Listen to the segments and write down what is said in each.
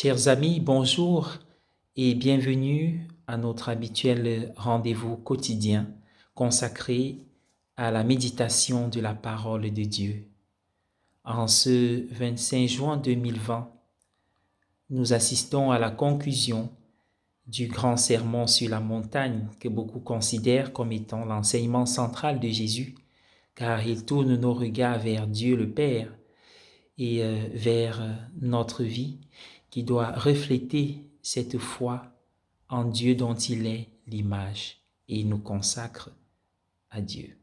Chers amis, bonjour et bienvenue à notre habituel rendez-vous quotidien consacré à la méditation de la parole de Dieu. En ce 25 juin 2020, nous assistons à la conclusion du grand sermon sur la montagne que beaucoup considèrent comme étant l'enseignement central de Jésus, car il tourne nos regards vers Dieu le Père et vers notre vie qui doit refléter cette foi en Dieu dont il est l'image et nous consacre à Dieu.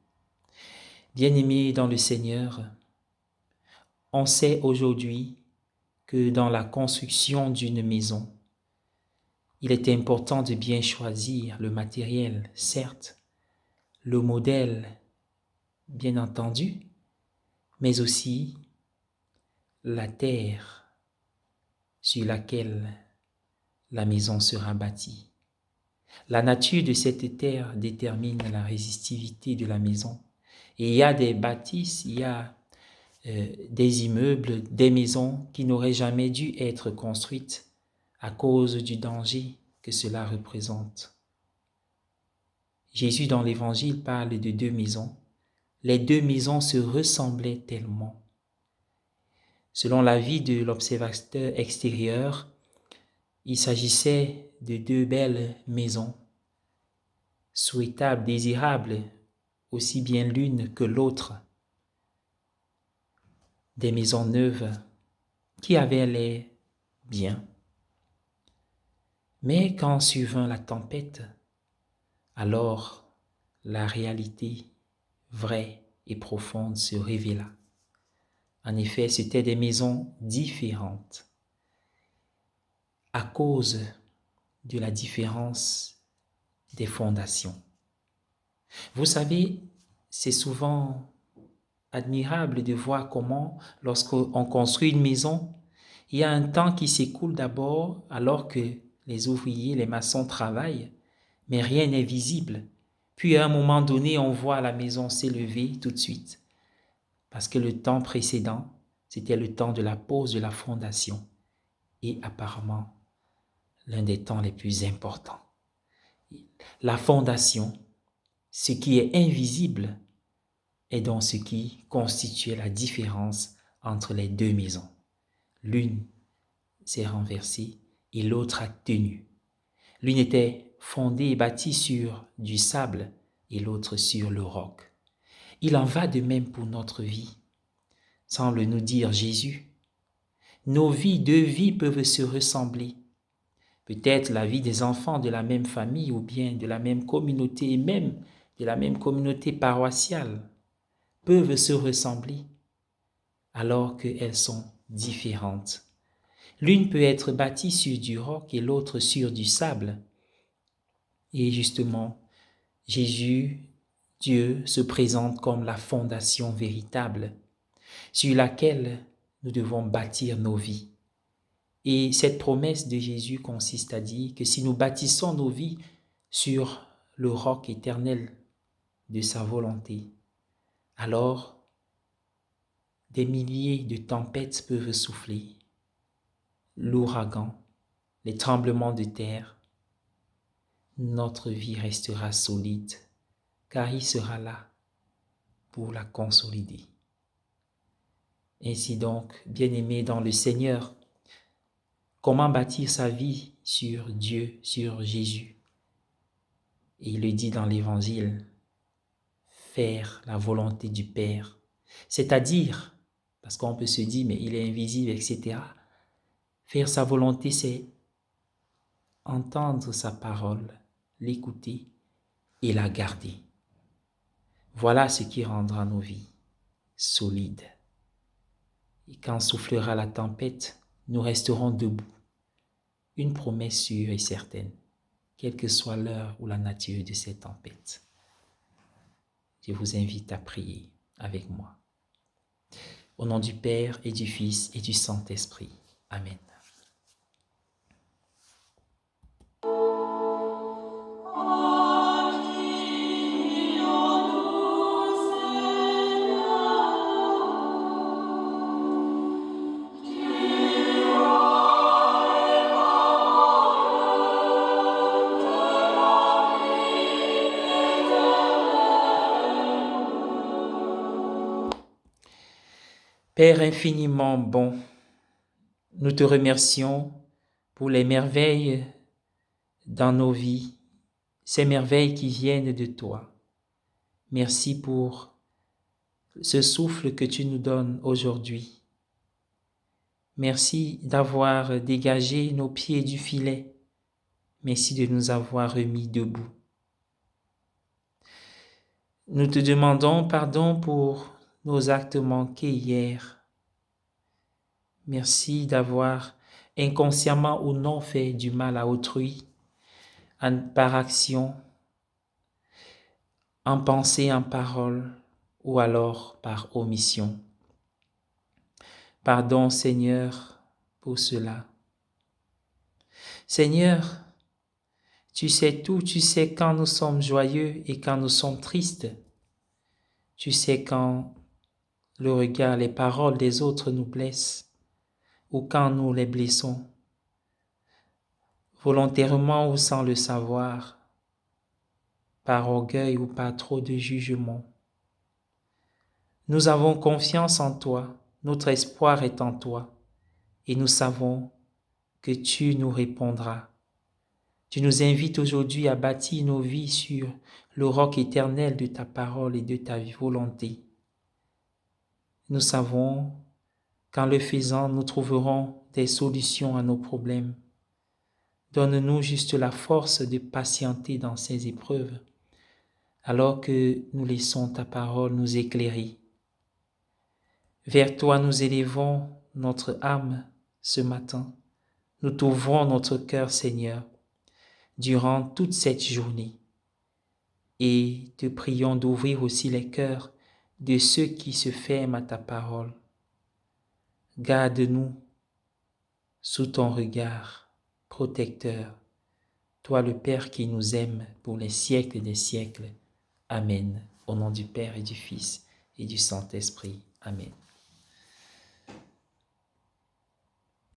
Bien-aimés dans le Seigneur, on sait aujourd'hui que dans la construction d'une maison, il est important de bien choisir le matériel, certes, le modèle, bien entendu, mais aussi la terre sur laquelle la maison sera bâtie. La nature de cette terre détermine la résistivité de la maison. Et il y a des bâtisses, il y a des immeubles, des maisons qui n'auraient jamais dû être construites à cause du danger que cela représente. Jésus dans l'Évangile parle de deux maisons. Les deux maisons se ressemblaient tellement. Selon l'avis de l'observateur extérieur, il s'agissait de deux belles maisons, souhaitables, désirables, aussi bien l'une que l'autre. Des maisons neuves qui avaient l'air bien. Mais quand survint la tempête, alors la réalité vraie et profonde se révéla. En effet, c'étaient des maisons différentes à cause de la différence des fondations. Vous savez, c'est souvent admirable de voir comment, lorsqu'on construit une maison, il y a un temps qui s'écoule d'abord alors que les ouvriers, les maçons travaillent, mais rien n'est visible. Puis à un moment donné, on voit la maison s'élever tout de suite. Parce que le temps précédent, c'était le temps de la pose de la fondation. Et apparemment, l'un des temps les plus importants. La fondation, ce qui est invisible, est donc ce qui constituait la différence entre les deux maisons. L'une s'est renversée et l'autre a tenu. L'une était fondée et bâtie sur du sable et l'autre sur le roc. Il en va de même pour notre vie, semble nous dire Jésus. Nos vies, deux vies peuvent se ressembler. Peut-être la vie des enfants de la même famille ou bien de la même communauté et même de la même communauté paroissiale peuvent se ressembler alors qu'elles sont différentes. L'une peut être bâtie sur du roc et l'autre sur du sable. Et justement, Jésus, Dieu, se présente comme la fondation véritable sur laquelle nous devons bâtir nos vies. Et cette promesse de Jésus consiste à dire que si nous bâtissons nos vies sur le roc éternel de sa volonté, alors des milliers de tempêtes peuvent souffler, l'ouragan, les tremblements de terre. Notre vie restera solide, car il sera là pour la consolider. Ainsi donc, bien-aimés dans le Seigneur, comment bâtir sa vie sur Dieu, sur Jésus? Et il le dit dans l'Évangile, faire la volonté du Père, c'est-à-dire, parce qu'on peut se dire, mais il est invisible, etc. Faire sa volonté, c'est entendre sa parole, l'écouter et la garder. Voilà ce qui rendra nos vies solides. Et quand soufflera la tempête, nous resterons debout. Une promesse sûre et certaine, quelle que soit l'heure ou la nature de cette tempête. Je vous invite à prier avec moi. Au nom du Père et du Fils et du Saint-Esprit. Amen. Père infiniment bon, nous te remercions pour les merveilles dans nos vies, ces merveilles qui viennent de toi. Merci pour ce souffle que tu nous donnes aujourd'hui. Merci d'avoir dégagé nos pieds du filet. Merci de nous avoir remis debout. Nous te demandons pardon pour nos actes manqués hier. Merci d'avoir inconsciemment ou non fait du mal à autrui, par action, en pensée, en parole, ou alors par omission. Pardon, Seigneur, pour cela. Seigneur, tu sais tout, tu sais quand nous sommes joyeux et quand nous sommes tristes. Tu sais quand le regard, les paroles des autres nous blessent ou quand nous les blessons, volontairement ou sans le savoir, par orgueil ou par trop de jugement. Nous avons confiance en toi, notre espoir est en toi, et nous savons que tu nous répondras. Tu nous invites aujourd'hui à bâtir nos vies sur le roc éternel de ta parole et de ta volonté. Nous savons qu'en le faisant, nous trouverons des solutions à nos problèmes. Donne-nous juste la force de patienter dans ces épreuves, alors que nous laissons ta parole nous éclairer. Vers toi nous élevons notre âme ce matin. Nous t'ouvrons notre cœur, Seigneur, durant toute cette journée. Et te prions d'ouvrir aussi les cœurs de ceux qui se ferment à ta parole. Garde-nous sous ton regard protecteur, toi le Père qui nous aime pour les siècles des siècles. Amen. Au nom du Père et du Fils et du Saint-Esprit. Amen.